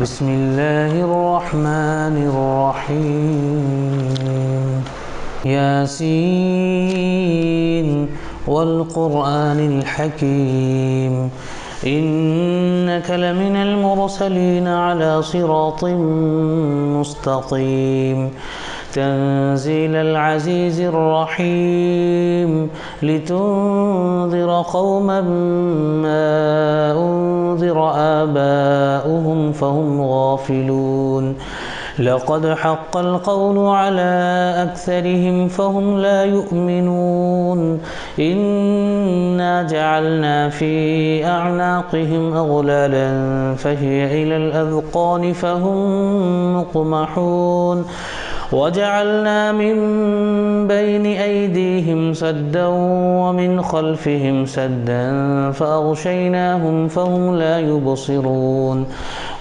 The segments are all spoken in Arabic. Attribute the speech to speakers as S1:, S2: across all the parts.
S1: بسم الله الرحمن الرحيم ياسين والقرآن الحكيم إنك لمن المرسلين على صراط مستقيم تنزيل العزيز الرحيم لتنذر قوما ما أنذر آباؤهم فهم غافلون لقد حق القول على أكثرهم فهم لا يؤمنون إنا جعلنا في أعناقهم أغلالا فهي إلى الأذقان فهم مقمحون وجعلنا من بين أيديهم سدا ومن خلفهم سدا فأغشيناهم فهم لا يبصرون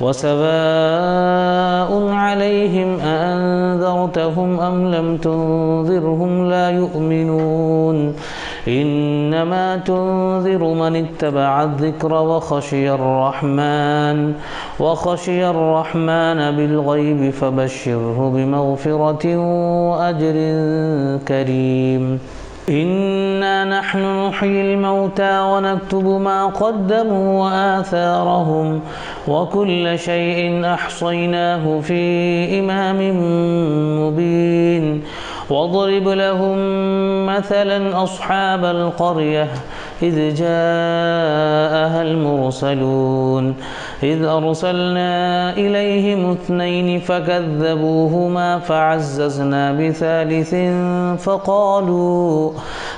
S1: وسواء عليهم أأنذرتهم أم لم تنذرهم لا يؤمنون إنما تنذر من اتبع الذكر وخشي الرحمن بالغيب فبشره بمغفرة وأجر كريم إنا نحن نحيي الموتى ونكتب ما قدموا وآثارهم وكل شيء أحصيناه في إمام مبين واضرب لهم مثلا أصحاب القرية إذ جاءها المرسلون إذ أرسلنا إليهم 2 فكذبوهما فعززنا بثالث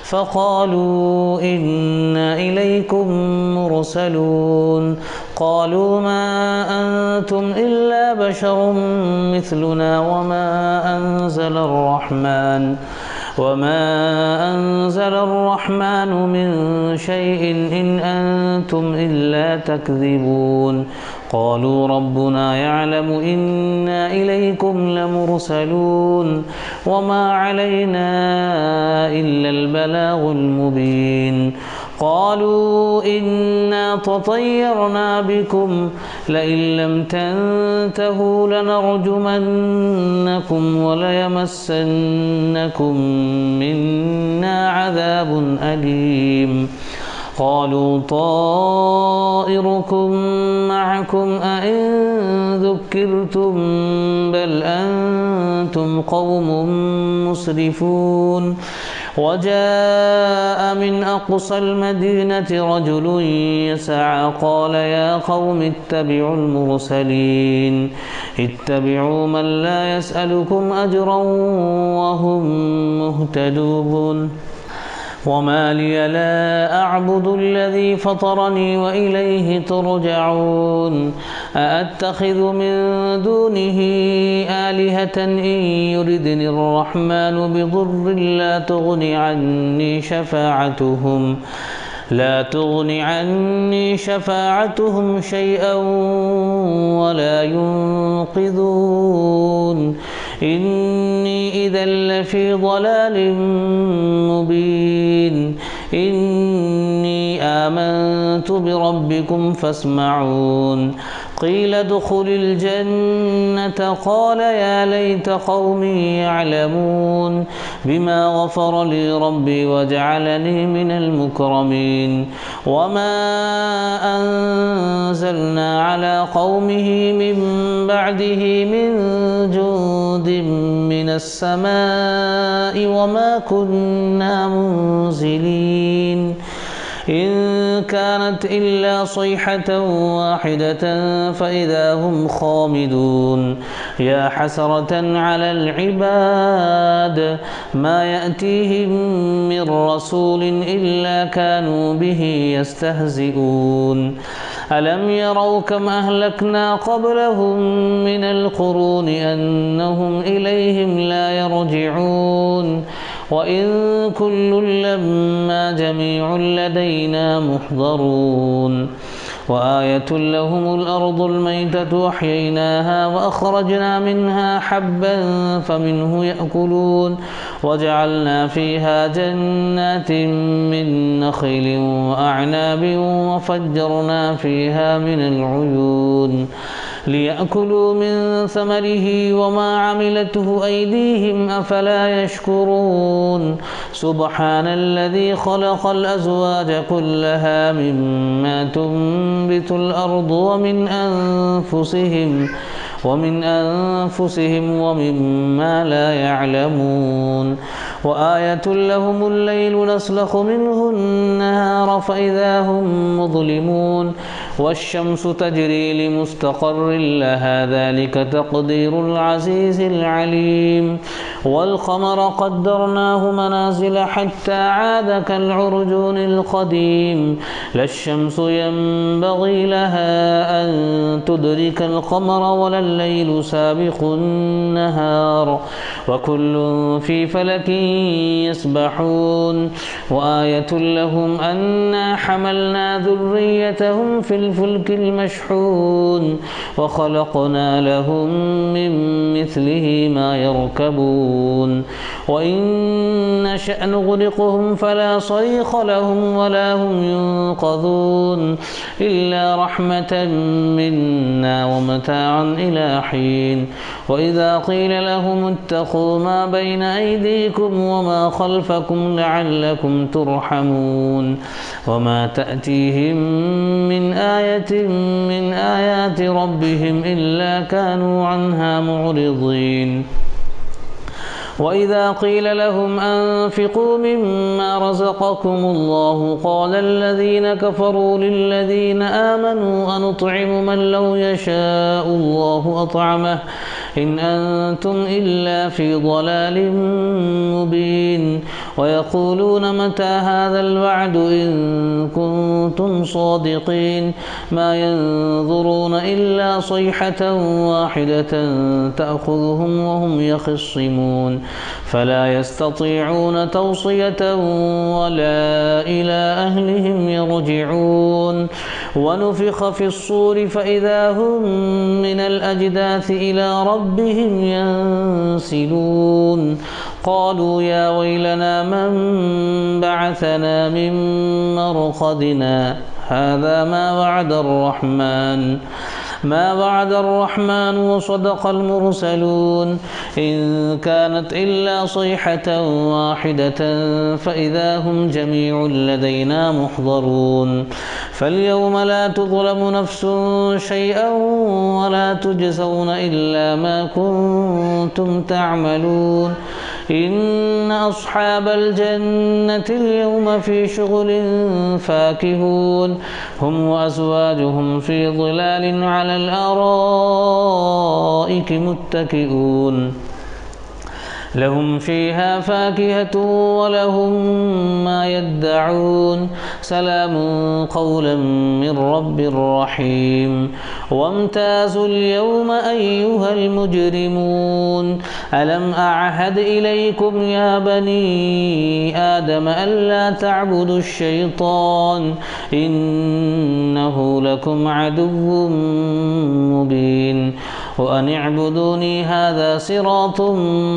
S1: فقالوا إنا إليكم مرسلون قالوا ما أنتم إلا بشر مثلنا وما أنزل الرحمن من شيء إن أنتم إلا تكذبون قالوا ربنا يعلم إنا إليكم لمرسلون وما علينا إلا البلاغ المبين قالوا إنا تطيرنا بكم لئن لم تنتهوا لنرجمنكم وليمسنكم منا عذاب أليم قالوا طائركم معكم أئن ذكرتم بل أنتم قوم مسرفون وجاء من أقصى المدينة رجل يسعى قال يا قوم اتبعوا المرسلين اتبعوا من لا يسألكم أجرا وهم مهتدون وما لي لا أعبد الذي فطرني وإليه ترجعون أأتخذ من دونه آلهة إن يردني الرحمن بضر لا تغن عني شفاعتهم شيئا ولا ينقذون إني إذا لفي ضلال مبين إني آمنت بربكم فاسمعون قيل ادخل الجنة قال يا ليت قومي يعلمون بما غفر لي ربي وجعلني من المكرمين وما أنزلنا على قومه من بعده من جند من السماء وما كنا منزلين إن كانت إلا صيحة واحدة فإذا هم خامدون يا حسرة على العباد ما يأتيهم من رسول إلا كانوا به يستهزئون ألم يروا كم أهلكنا قبلهم من القرون أنهم إليهم لا يرجعون وإن كل لما جميع لدينا محضرون وآية لهم الأرض الميتة أحييناها وأخرجنا منها حبا فمنه يأكلون وجعلنا فيها جنات من نخيل وأعناب وفجرنا فيها من العيون ليأكلوا من ثمره وما عملته أيديهم أفلا يشكرون سبحان الذي خلق الأزواج كلها مما تنبت الأرض ومن أنفسهم ومما لا يعلمون وآية لهم الليل نسلخ منه النهار فإذا هم مظلمون والشمس تجري لمستقر لها ذلك تقدير العزيز العليم والقمر قدرناه منازل حتى عاد كالعرجون القديم لا الشمس ينبغي لها أن تدرك القمر ولا الليل سابق النهار وكل في فلك يسبحون وآية لهم أنا حملنا ذريتهم في الفلك المشحون وخلقنا لهم من مثله ما يركبون وإن نشأ نغرقهم فلا صريخ لهم ولا هم ينقذون إلا رحمة منا ومتاعا إلى حين وإذا قيل لهم اتقوا ما بين أيديكم وما خلفكم لعلكم ترحمون وما تأتيهم من آية من آيات ربهم إلا كانوا عنها معرضين وإذا قيل لهم أنفقوا مما رزقكم الله قال الذين كفروا للذين آمنوا أنطعم من لو يشاء الله أطعمه إن أنتم إلا في ضلال مبين ويقولون متى هذا الوعد إن كنتم صادقين ما ينظرون إلا صيحة واحدة تأخذهم وهم يخصمون فلا يستطيعون توصية ولا إلى أهلهم يرجعون ونفخ في الصور فإذا هم من الأجداث إلى ربهم ينسلون قالوا يا ويلنا من بعثنا من مرقدنا هذا ما وعد الرحمن وصدق المرسلون إن كانت إلا صيحة واحدة فإذا هم جميع لدينا محضرون فاليوم لا تظلم نفس شيئا ولا تجزون إلا ما كنتم تعملون إن أصحاب الجنة اليوم في شغل فاكهون هم وأزواجهم في ظلال على الأرائك متكئون لهم فيها فاكهة ولهم ما يدعون سلام قولا من رب رحيم وامتازوا اليوم أيها المجرمون ألم أعهد إليكم يا بني آدم ألا تعبدوا الشيطان إنه لكم عدو مبين وأن اعبدوني هذا صراط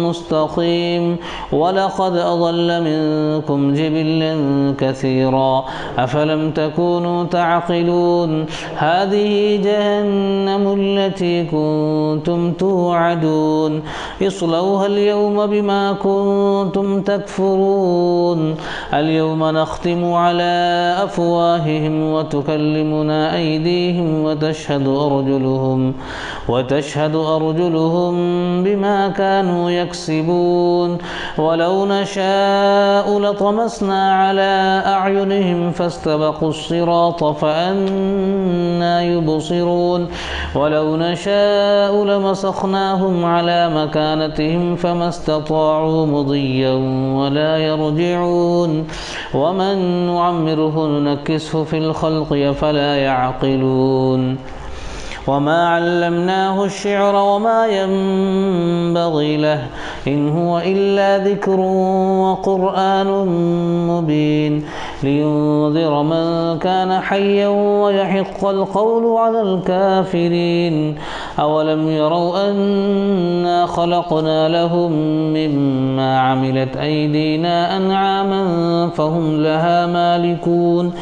S1: مستقيم ولقد أضل منكم جبلا كثيرا أفلم تكونوا تعقلون هذه جهنم التي كنتم توعدون اصلوها اليوم بما كنتم تكفرون اليوم نختم على أفواههم وتكلمنا أيديهم وتشهد أرجلهم بما كانوا يكسبون ولو نشاء لطمسنا على أعينهم فاستبقوا الصراط فأنى يبصرون ولو نشاء لمسخناهم على مكانتهم فما استطاعوا مضيا ولا يرجعون ومن نعمره ننكسه في الخلق أفلا يعقلون وما علمناه الشعر وما ينبغي له إن هو إلا ذكر وقرآن مبين لينذر من كان حيا ويحق القول على الكافرين أولم يروا أنا خلقنا لهم مما عملت أيدينا أنعاما فهم لها مالكون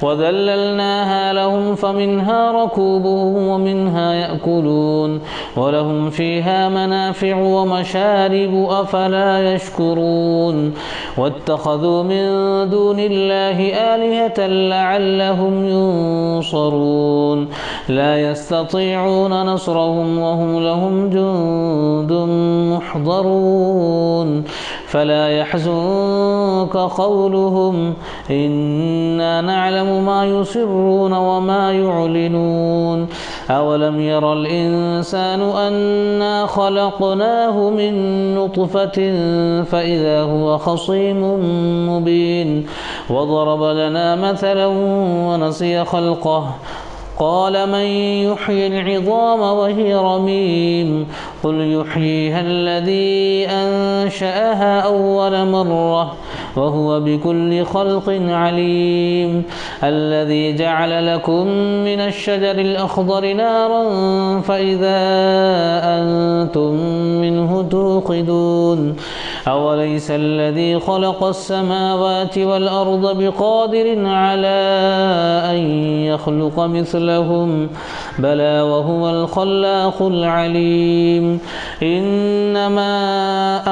S1: وذللناها لهم فمنها ركوبهم ومنها يأكلون ولهم فيها منافع ومشارب أفلا يشكرون واتخذوا من دون الله آلهة لعلهم ينصرون لا يستطيعون نصرهم وهم لهم جند محضرون فلا يحزنك قولهم إنا نعلم ما يسرون وما يعلنون أولم ير الإنسان أنا خلقناه من نطفة فإذا هو خصيم مبين وضرب لنا مثلا ونسي خلقه قال من يحيي العظام وهي رميم قل يحييها الذي أنشأها أول مرة وهو بكل خلق عليم الذي جعل لكم من الشجر الأخضر نارا فإذا أنتم منه توقدون أوليس الذي خلق السماوات والأرض بقادر على أن يخلق مثلهم بلى وهو الخلاق العليم إنما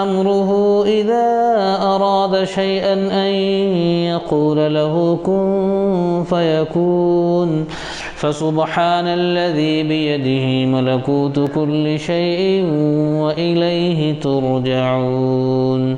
S1: أمره إذا أراد شيئا أن يقول له كن فيكون فسبحان الذي بيده ملكوت كل شيء وإليه ترجعون